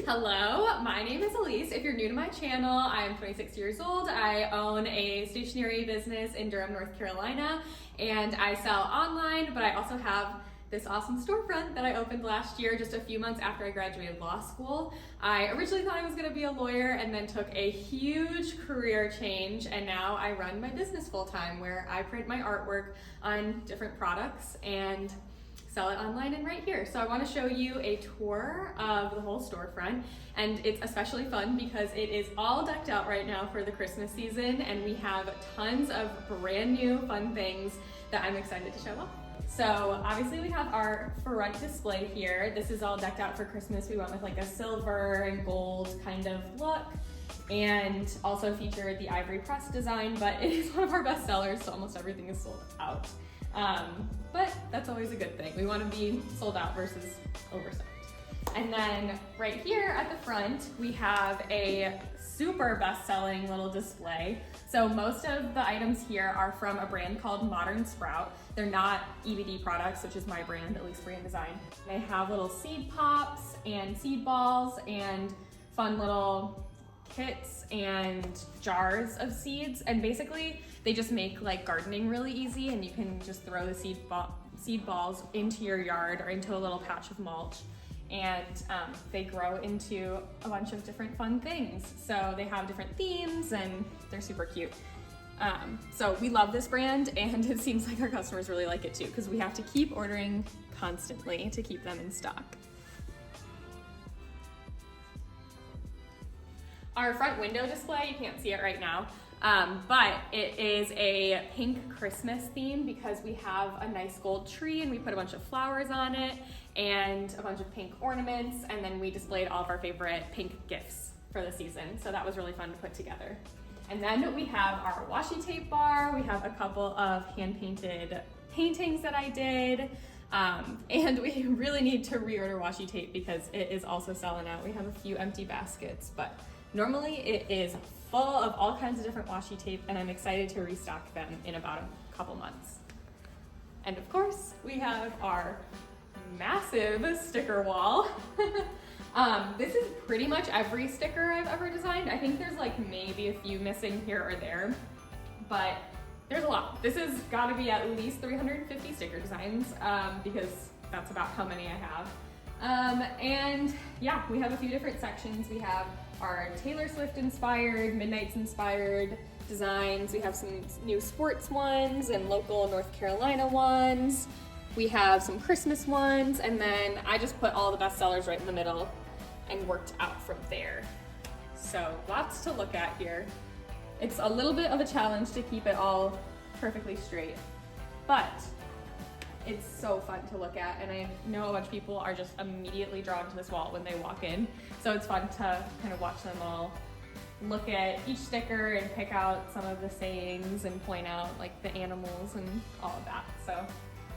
Hello, my name is Elise. If you're new to my channel, I am 26 years old. I own a stationery business in Durham, North Carolina, and I sell online, but I also have this awesome storefront that I opened last year, just a few months after I graduated law school. I originally thought I was gonna be a lawyer and then took a huge career change, and now I run my business full-time where I print my artwork on different products and sell it online and right here. So I want to show you a tour of the whole storefront, and it's especially fun because it is all decked out right now for the Christmas season, and we have tons of brand new fun things that I'm excited to show off. So obviously we have our front display here. This is all decked out for Christmas. We went with like a silver and gold kind of look, and also featured the ivory press design, but it is one of our best sellers, so almost everything is sold out. But that's always a good thing. We want to be sold out versus overstocked. And then right here at the front, we have a super best-selling little display. So most of the items here are from a brand called Modern Sprout. They're not EBD products, which is my brand, at least brand design. They have little seed pops and seed balls and fun little kits and jars of seeds, and basically they just make like gardening really easy, and you can just throw the seed balls into your yard or into a little patch of mulch, and they grow into a bunch of different fun things. So they have different themes and they're super cute. So we love this brand, and it seems like our customers really like it too, because we have to keep ordering constantly to keep them in stock. Our front window display, you can't see it right now, but it is a pink Christmas theme because we have a nice gold tree and we put a bunch of flowers on it and a bunch of pink ornaments, and then we displayed all of our favorite pink gifts for the season. So that was really fun to put together. And then we have our washi tape bar. We have a couple of hand-painted paintings that I did. And we really need to reorder washi tape because it is also selling out. We have a few empty baskets, but normally it is full of all kinds of different washi tape, and I'm excited to restock them in about a couple months. And of course, we have our massive sticker wall. This is pretty much every sticker I've ever designed. I think there's like maybe a few missing here or there, but there's a lot. This has got to be at least 350 sticker designs because that's about how many I have. And yeah, we have a few different sections. We have our Taylor Swift inspired, Midnight's inspired designs. We have some new sports ones and local North Carolina ones. We have some Christmas ones, and then I just put all the best sellers right in the middle and worked out from there. So lots to look at here. It's a little bit of a challenge to keep it all perfectly straight, but it's so fun to look at, and I know a bunch of people are just immediately drawn to this wall when they walk in. So it's fun to kind of watch them all look at each sticker and pick out some of the sayings and point out like the animals and all of that. So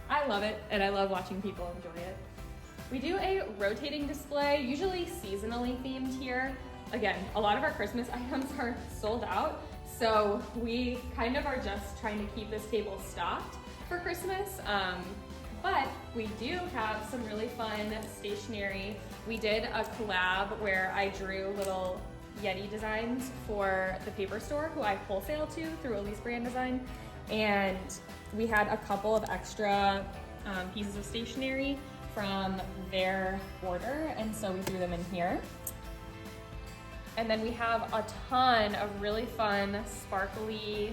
I love it, and I love watching people enjoy it. We do a rotating display, usually seasonally themed here. Again, a lot of our Christmas items are sold out, so we kind of are just trying to keep this table stocked for Christmas, but we do have some really fun stationery. We did a collab where I drew little Yeti designs for the paper store who I wholesale to through Elise Brand Design, and we had a couple of extra pieces of stationery from their order, and so we threw them in here. And then we have a ton of really fun sparkly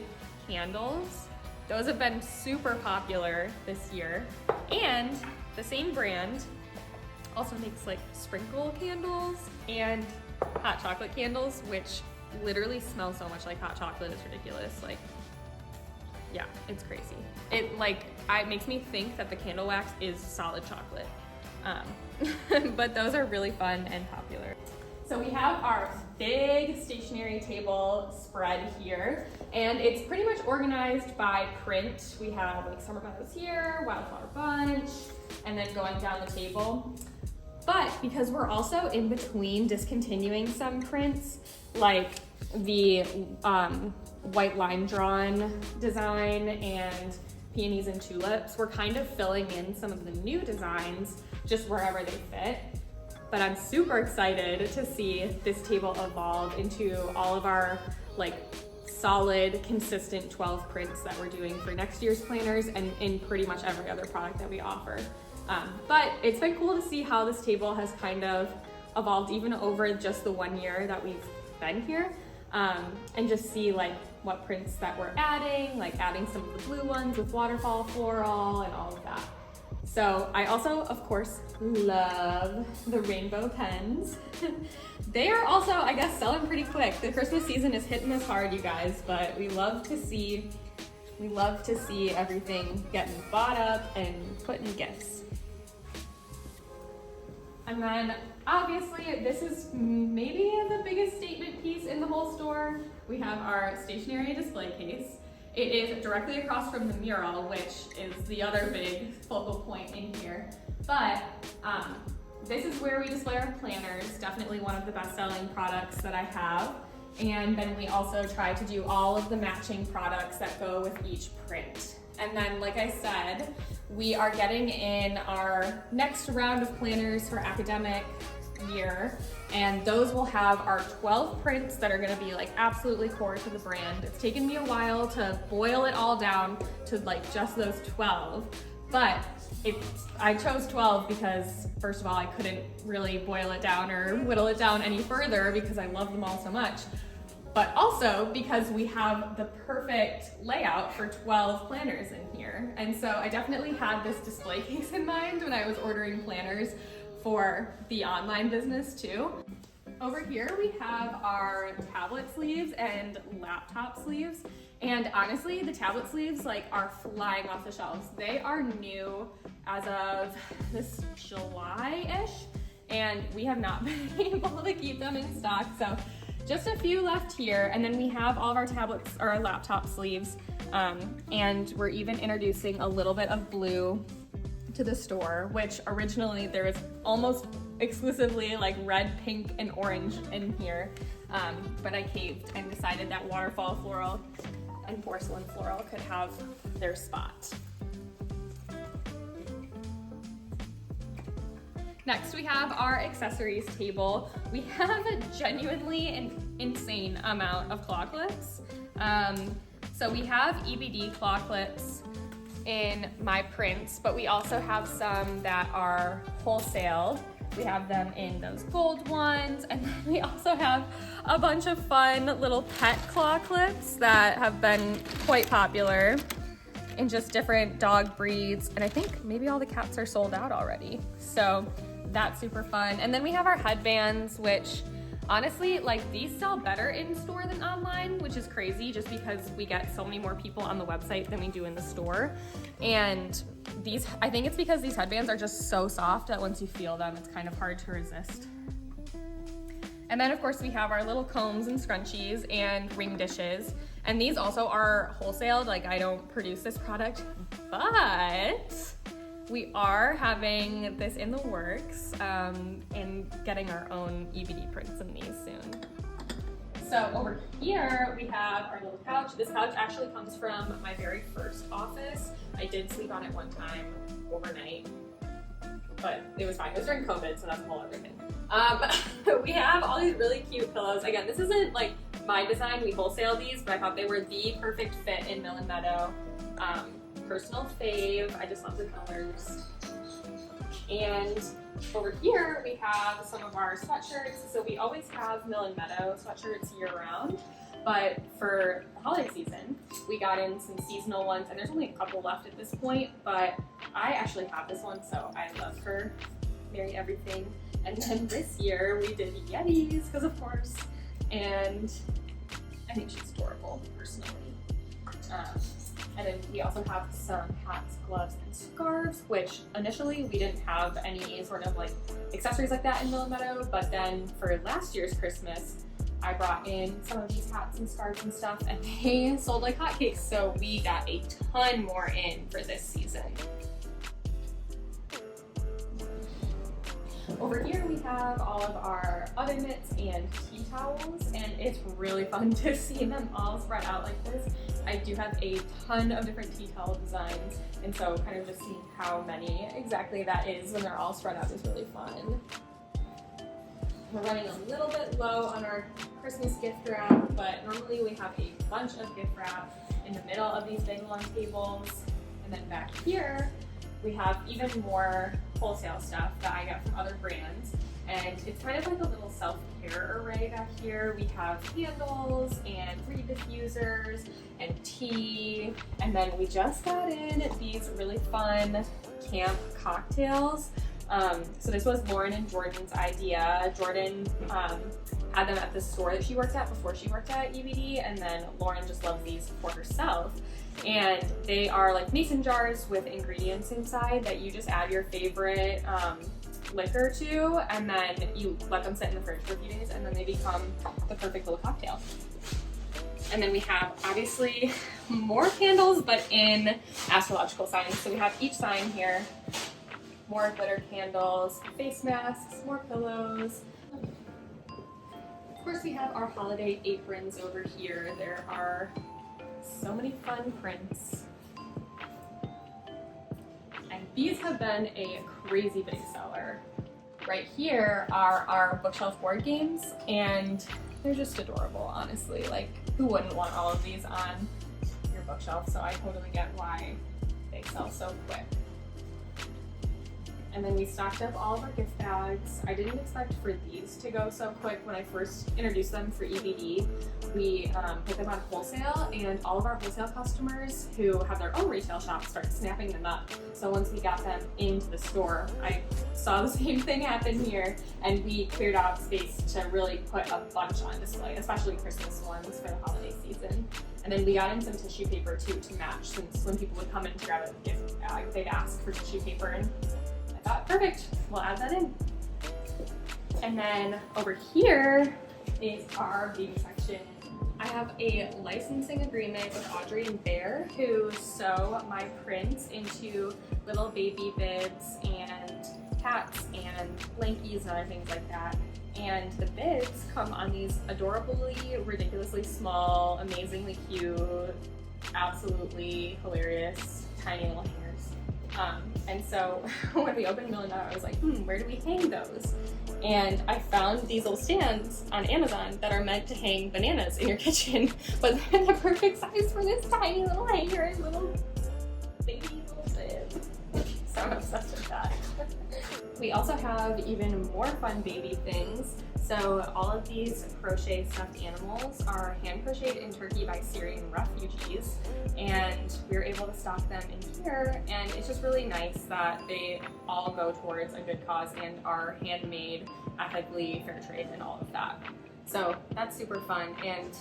candles. Those have been super popular this year. And the same brand also makes like sprinkle candles and hot chocolate candles, which literally smell so much like hot chocolate. It's ridiculous. Like, yeah, it's crazy. It makes me think that the candle wax is solid chocolate. But those are really fun and popular. So we have our big stationery table spread here, and it's pretty much organized by print. We have like Summer Meadows here, Wildflower Bunch, and then going down the table. But because we're also in between discontinuing some prints, like the white line drawn design and peonies and tulips, we're kind of filling in some of the new designs just wherever they fit. but I'm super excited to see this table evolve into all of our like solid, consistent 12 prints that we're doing for next year's planners and in pretty much every other product that we offer. But it's been cool to see how this table has kind of evolved even over just the 1 year that we've been here, and just see like what prints that we're adding, like adding some of the blue ones with waterfall floral and all of that. So I also, of course, love the rainbow pens. They are also, I guess, selling pretty quick. The Christmas season is hitting us hard, you guys, but we love to see everything getting bought up and put in gifts. And then obviously this is maybe the biggest statement piece in the whole store. We have our stationery display case. It is directly across from the mural, which is the other big focal point in here. But this is where we display our planners, definitely one of the best-selling products that I have. And then we also try to do all of the matching products that go with each print. And then, like I said, we are getting in our next round of planners for academic year, and those will have our 12 prints that are going to be like absolutely core to the brand. It's taken me a while to boil it all down to like just those 12, but I chose 12 because first of all, I couldn't really boil it down or whittle it down any further because I love them all so much, but also because we have the perfect layout for 12 planners in here. And so I definitely had this display case in mind when I was ordering planners for the online business too. Over here we have our tablet sleeves and laptop sleeves. And honestly, the tablet sleeves like are flying off the shelves. They are new as of this July-ish, and we have not been able to keep them in stock. So just a few left here, and then we have all of our tablets or our laptop sleeves, and we're even introducing a little bit of blue to the store, which originally there was almost exclusively like red, pink, and orange in here, but I caved and decided that waterfall floral and porcelain floral could have their spot. Next, we have our accessories table. We have a genuinely an insane amount of claw clips. So we have EBD claw clips in my prints, but we also have some that are wholesale. We have them in those gold ones, and then we also have a bunch of fun little pet claw clips that have been quite popular in just different dog breeds, and I think maybe all the cats are sold out already. So that's super fun. And then we have our headbands, which honestly, like these sell better in store than online, which is crazy just because we get so many more people on the website than we do in the store. And these, I think it's because these headbands are just so soft that once you feel them, it's kind of hard to resist. And then of course we have our little combs and scrunchies and ring dishes. And these also are wholesaled, like I don't produce this product, but we are having this in the works and getting our own EBD prints in these soon. So over here we have our little couch. This couch actually comes from my very first office. I did sleep on it one time overnight, but it was fine. It was during COVID, so that's a whole other thing. We have all these really cute pillows. Again, this isn't like my design. We wholesale these, but I thought they were the perfect fit in Meadow. Personal fave. I just love the colors. And over here we have some of our sweatshirts. So we always have Meadow sweatshirts year round, but for the holiday season we got in some seasonal ones, and there's only a couple left at this point, but I actually have this one, so I love her. Merry everything. And then this year we did Yetis, because of course, and I think she's adorable personally. And then we also have some hats, gloves, and scarves, which initially we didn't have any sort of like accessories like that in Meadow, but then for last year's Christmas, I brought in some of these hats and scarves and stuff, and they sold like hotcakes, so we got a ton more in for this season. Over here we have all of our oven mitts and tea towels, and it's really fun to see them all spread out like this. I do have a ton of different tea towel designs, and so kind of just seeing how many exactly that is when they're all spread out is really fun. We're running a little bit low on our Christmas gift wrap, but normally we have a bunch of gift wrap in the middle of these big long tables. And then back here, we have even more wholesale stuff that I get from other brands. And it's kind of like a little self-care array back here. We have candles and reed diffusers and tea. And then we just got in these really fun camp cocktails. So this was Lauren and Jordan's idea. Jordan had them at the store that she worked at before she worked at EBD, and then Lauren just loves these for herself. And they are like mason jars with ingredients inside that you just add your favorite liquor to, and then you let them sit in the fridge for a few days, and then they become the perfect little cocktail. And then we have obviously more candles, but in astrological signs. So we have each sign here, more glitter candles, face masks, more pillows. Of course, we have our holiday aprons over here. There are so many fun prints. And these have been a crazy big seller. Right here are our bookshelf board games, and they're just adorable, honestly. Like, who wouldn't want all of these on your bookshelf? So I totally get why they sell so quick. And then we stocked up all of our gift bags. I didn't expect for these to go so quick when I first introduced them for EBD. We put them on wholesale, and all of our wholesale customers who have their own retail shops started snapping them up. So once we got them into the store, I saw the same thing happen here, and we cleared out space to really put a bunch on display, especially Christmas ones for the holiday season. And then we got in some tissue paper too to match, since when people would come in to grab a gift bag, they'd ask for tissue paper, and I thought, perfect, we'll add that in. And then over here is our baby section. I have a licensing agreement with Audrey and Bear, who sew my prints into little baby bibs and hats and blankies and other things like that. And the bibs come on these adorably, ridiculously small, amazingly cute, absolutely hilarious, tiny little hangers. And so when we opened Meadow, I was like, where do we hang those? And I found these little stands on Amazon that are meant to hang bananas in your kitchen, but they're the perfect size for this tiny little hanger and little baby little bib. So I'm obsessed with that. We also have even more fun baby things. So all of these crochet stuffed animals are hand crocheted in Turkey by Syrian refugees, and we were able to stock them in here, and it's just really nice that they all go towards a good cause and are handmade, ethically, fair trade, and all of that. So that's super fun, and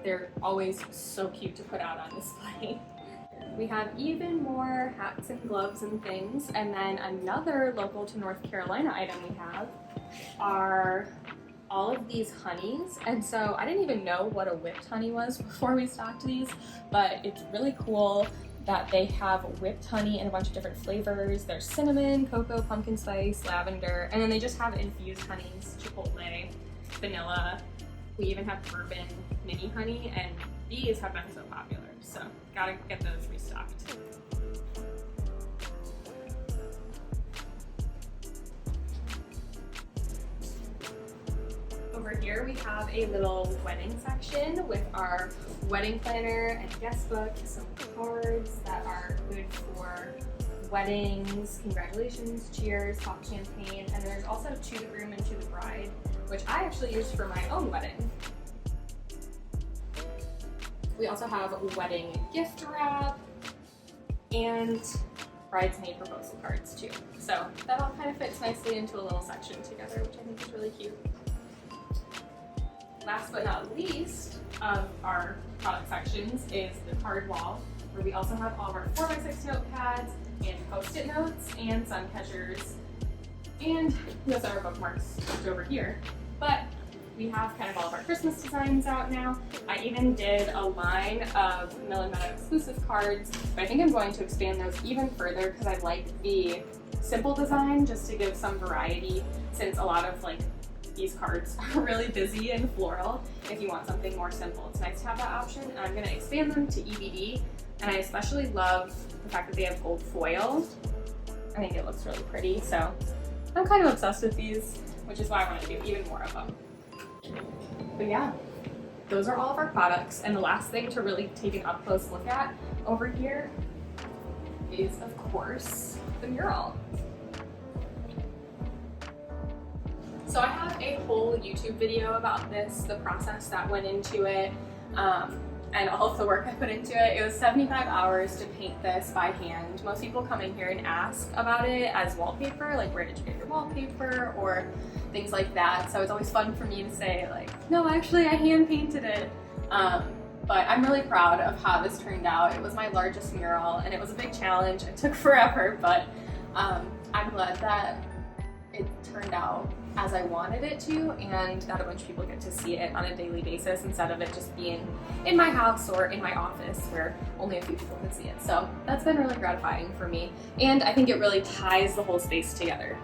they're always so cute to put out on display. We have even more hats and gloves and things, and then another local to North Carolina item we have are all of these honeys. And so I didn't even know what a whipped honey was before we stocked these, but it's really cool that they have whipped honey in a bunch of different flavors. There's cinnamon, cocoa, pumpkin spice, lavender, and then they just have infused honeys, chipotle, vanilla. We even have bourbon mini honey, and these have been so popular, so gotta get those restocked. Over here we have a little wedding section with our wedding planner and guest book, some cards that are good for weddings, congratulations, cheers, pop champagne, and there's also to the groom and to the bride, which I actually used for my own wedding. We also have wedding gift wrap and bridesmaid proposal cards too. So that all kind of fits nicely into a little section together, which I think is really cute. Last but not least of our product sections is the card wall, where we also have all of our 4x6 notepads and post-it notes and sun catchers, and we also have our bookmarks just over here. But we have kind of all of our Christmas designs out now. I even did a line of Meadow exclusive cards, but I think I'm going to expand those even further because I like the simple design just to give some variety, since a lot of these cards are really busy and floral. If you want something more simple, it's nice to have that option. And I'm going to expand them to EBD, and I especially love the fact that they have gold foil. I think it looks really pretty, so I'm kind of obsessed with these. which is why I want to do even more of them. But yeah, those are all of our products. And the last thing to really take an up close look at over here is, of course, the mural. So I have a whole YouTube video about this, the process that went into it, and all of the work I put into it. It was 75 hours to paint this by hand. Most people come in here and ask about it as wallpaper, like where did you get your wallpaper or things like that. So it's always fun for me to say like, no, actually I hand painted it. But I'm really proud of how this turned out. It was my largest mural and it was a big challenge. It took forever, but I'm glad that it turned out as I wanted it to, and that a bunch of people get to see it on a daily basis instead of it just being in my house or in my office where only a few people can see it. So that's been really gratifying for me, and I think it really ties the whole space together.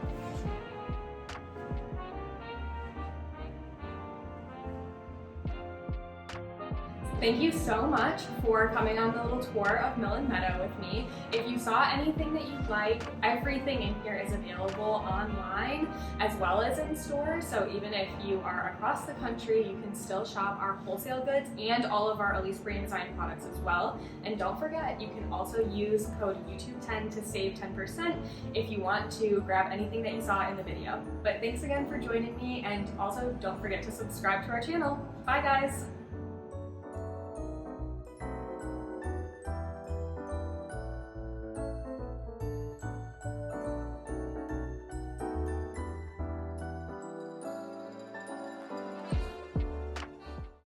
Thank you so much for coming on the little tour of Mill and Meadow with me. If you saw anything that you'd like, everything in here is available online as well as in store. So even if you are across the country, you can still shop our wholesale goods and all of our Elise brand design products as well. And don't forget, you can also use code YouTube10 to save 10% if you want to grab anything that you saw in the video. But thanks again for joining me, and also don't forget to subscribe to our channel. Bye guys!